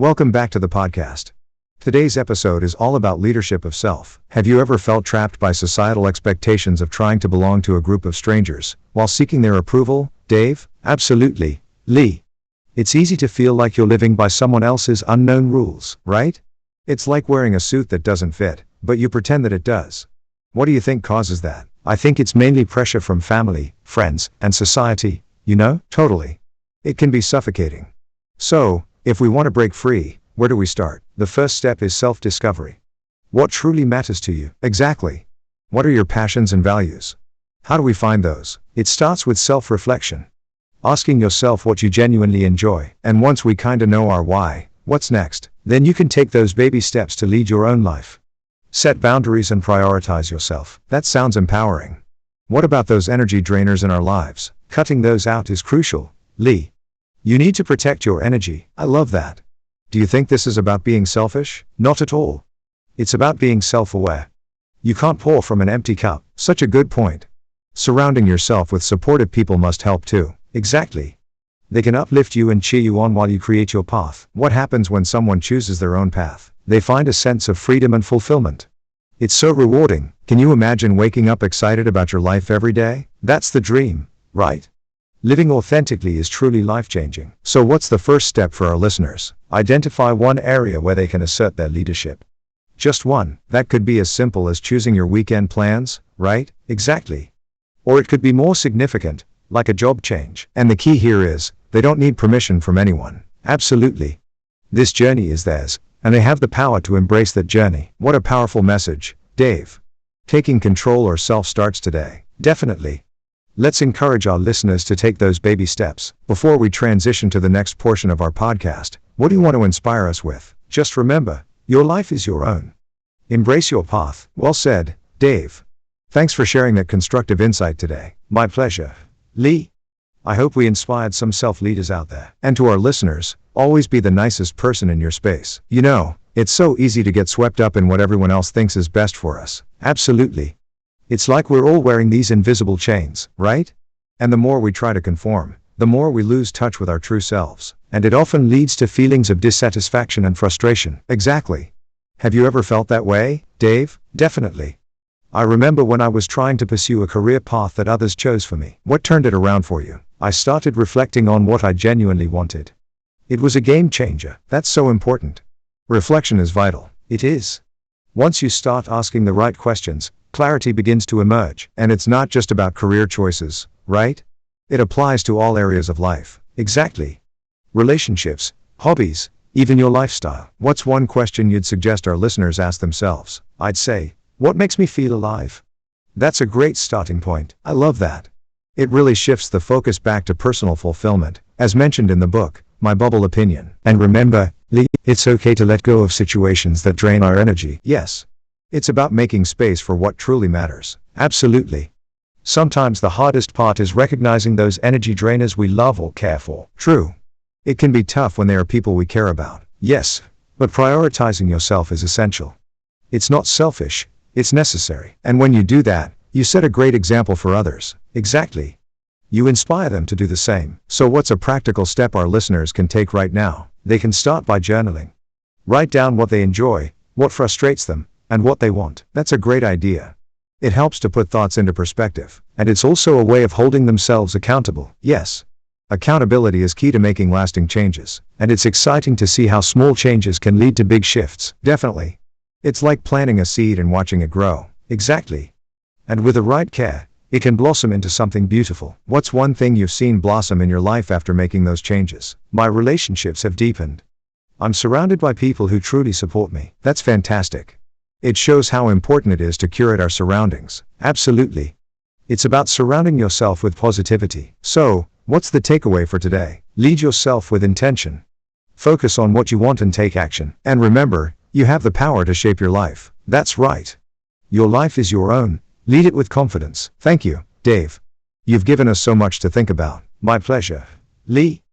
Welcome back to the podcast. Today's episode is all about leadership of self. Have you ever felt trapped by societal expectations of trying to belong to a group of strangers while seeking their approval? Dave? Absolutely. Lee. It's easy to feel like you're living by someone else's unknown rules, right? It's like wearing a suit that doesn't fit, but you pretend that it does. What do you think causes that? I think it's mainly pressure from family, friends, and society, Totally. It can be suffocating. So, if we want to break free, where do we start? The first step is self-discovery. What truly matters to you? Exactly. What are your passions and values? How do we find those? It starts with self-reflection. Asking yourself what you genuinely enjoy. And once we kinda know our why, what's next? Then you can take those baby steps to lead your own life. Set boundaries and prioritize yourself. That sounds empowering. What about those energy drainers in our lives? Cutting those out is crucial. Lee. You need to protect your energy. I love that. Do you think this is about being selfish? Not at all. It's about being self-aware. You can't pour from an empty cup. Such a good point. Surrounding yourself with supportive people must help too. Exactly. They can uplift you and cheer you on while you create your path. What happens when someone chooses their own path? They find a sense of freedom and fulfillment. It's so rewarding. Can you imagine waking up excited about your life every day? That's the dream, right? Living authentically is truly life-changing. So what's the first step for our listeners? Identify one area where they can assert their leadership. Just one. That could be as simple as choosing your weekend plans, right? Exactly. Or it could be more significant, like a job change. And the key here is, they don't need permission from anyone. Absolutely. This journey is theirs, and they have the power to embrace that journey. What a powerful message, Dave. Taking control or self starts today. Definitely. Let's encourage our listeners to take those baby steps. Before we transition to the next portion of our podcast, what do you want to inspire us with? Just remember, your life is your own. Embrace your path. Well said, Dave. Thanks for sharing that constructive insight today. My pleasure. Lee. I hope we inspired some self-leaders out there. And to our listeners, always be the nicest person in your space. It's so easy to get swept up in what everyone else thinks is best for us. Absolutely. It's like we're all wearing these invisible chains, right? And the more we try to conform, the more we lose touch with our true selves. And it often leads to feelings of dissatisfaction and frustration. Exactly. Have you ever felt that way, Dave? Definitely. I remember when I was trying to pursue a career path that others chose for me. What turned it around for you? I started reflecting on what I genuinely wanted. It was a game changer. That's so important. Reflection is vital. It is. Once you start asking the right questions, clarity begins to emerge. And it's not just about career choices, right? It applies to all areas of life. Exactly. Relationships, hobbies, even your lifestyle. What's one question you'd suggest our listeners ask themselves? I'd say, what makes me feel alive? That's a great starting point. I love that. It really shifts the focus back to personal fulfillment, as mentioned in the book, My Bubble Opinion. And remember, Lee, it's okay to let go of situations that drain our energy. Yes. It's about making space for what truly matters. Absolutely. Sometimes the hardest part is recognizing those energy drainers we love or care for. True. It can be tough when they are people we care about. Yes. But prioritizing yourself is essential. It's not selfish, it's necessary. And when you do that, you set a great example for others. Exactly. You inspire them to do the same. So what's a practical step our listeners can take right now? They can start by journaling. Write down what they enjoy, what frustrates them, and what they want. That's a great idea. It helps to put thoughts into perspective, and it's also a way of holding themselves accountable. Yes. Accountability is key to making lasting changes, and it's exciting to see how small changes can lead to big shifts. Definitely. It's like planting a seed and watching it grow. Exactly. And with the right care, it can blossom into something beautiful. What's one thing you've seen blossom in your life after making those changes? My relationships have deepened. I'm surrounded by people who truly support me. That's fantastic. It shows how important it is to curate our surroundings. Absolutely. It's about surrounding yourself with positivity. So, what's the takeaway for today? Lead yourself with intention. Focus on what you want and take action. And remember, you have the power to shape your life. That's right. Your life is your own. Lead it with confidence. Thank you, Dave. You've given us so much to think about. My pleasure. Lee.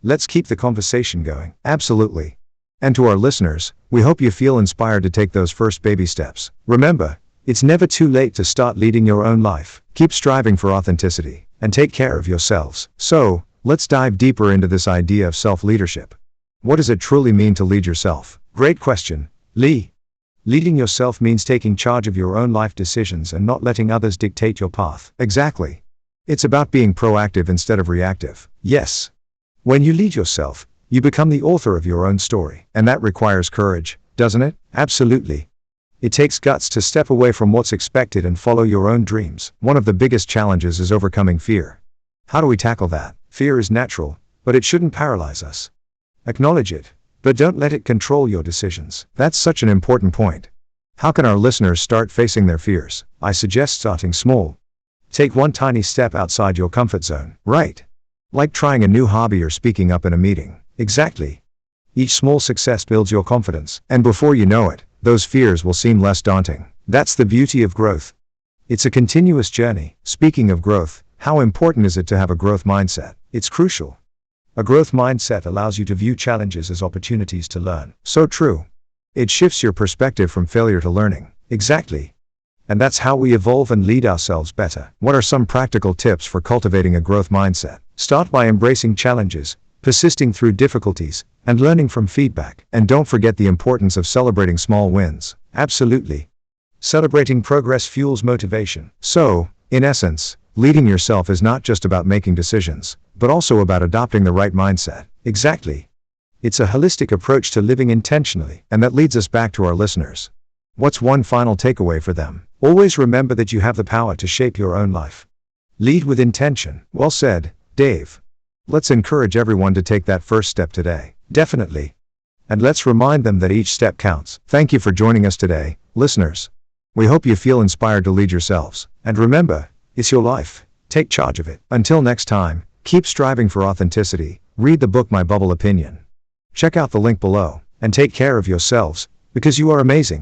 Let's keep the conversation going. Absolutely. And to our listeners, we hope you feel inspired to take those first baby steps. Remember, it's never too late to start leading your own life. Keep striving for authenticity, and take care of yourselves. So, let's dive deeper into this idea of self-leadership. What does it truly mean to lead yourself? Great question, Lee. Leading yourself means taking charge of your own life decisions and not letting others dictate your path. Exactly. It's about being proactive instead of reactive. Yes. When you lead yourself, you become the author of your own story. And that requires courage, doesn't it? Absolutely. It takes guts to step away from what's expected and follow your own dreams. One of the biggest challenges is overcoming fear. How do we tackle that? Fear is natural, but it shouldn't paralyze us. Acknowledge it, but don't let it control your decisions. That's such an important point. How can our listeners start facing their fears? I suggest starting small. Take one tiny step outside your comfort zone. Right. Like trying a new hobby or speaking up in a meeting. Exactly. Each small success builds your confidence, and before you know it, those fears will seem less daunting. That's the beauty of growth. It's a continuous journey. Speaking of growth, how important is it to have a growth mindset? It's crucial. A growth mindset allows you to view challenges as opportunities to learn. So true. It shifts your perspective from failure to learning. Exactly. And that's how we evolve and lead ourselves better. What are some practical tips for cultivating a growth mindset? Start by embracing challenges, persisting through difficulties, and learning from feedback. And don't forget the importance of celebrating small wins. Absolutely. Celebrating progress fuels motivation. So, in essence, leading yourself is not just about making decisions, but also about adopting the right mindset. Exactly. It's a holistic approach to living intentionally, and that leads us back to our listeners. What's one final takeaway for them? Always remember that you have the power to shape your own life. Lead with intention. Well said, Dave. Let's encourage everyone to take that first step today. Definitely. And let's remind them that each step counts. Thank you for joining us today, listeners. We hope you feel inspired to lead yourselves. And remember, it's your life. Take charge of it. Until next time, keep striving for authenticity. Read the book My Bubble Opinion. Check out the link below, and take care of yourselves, because you are amazing.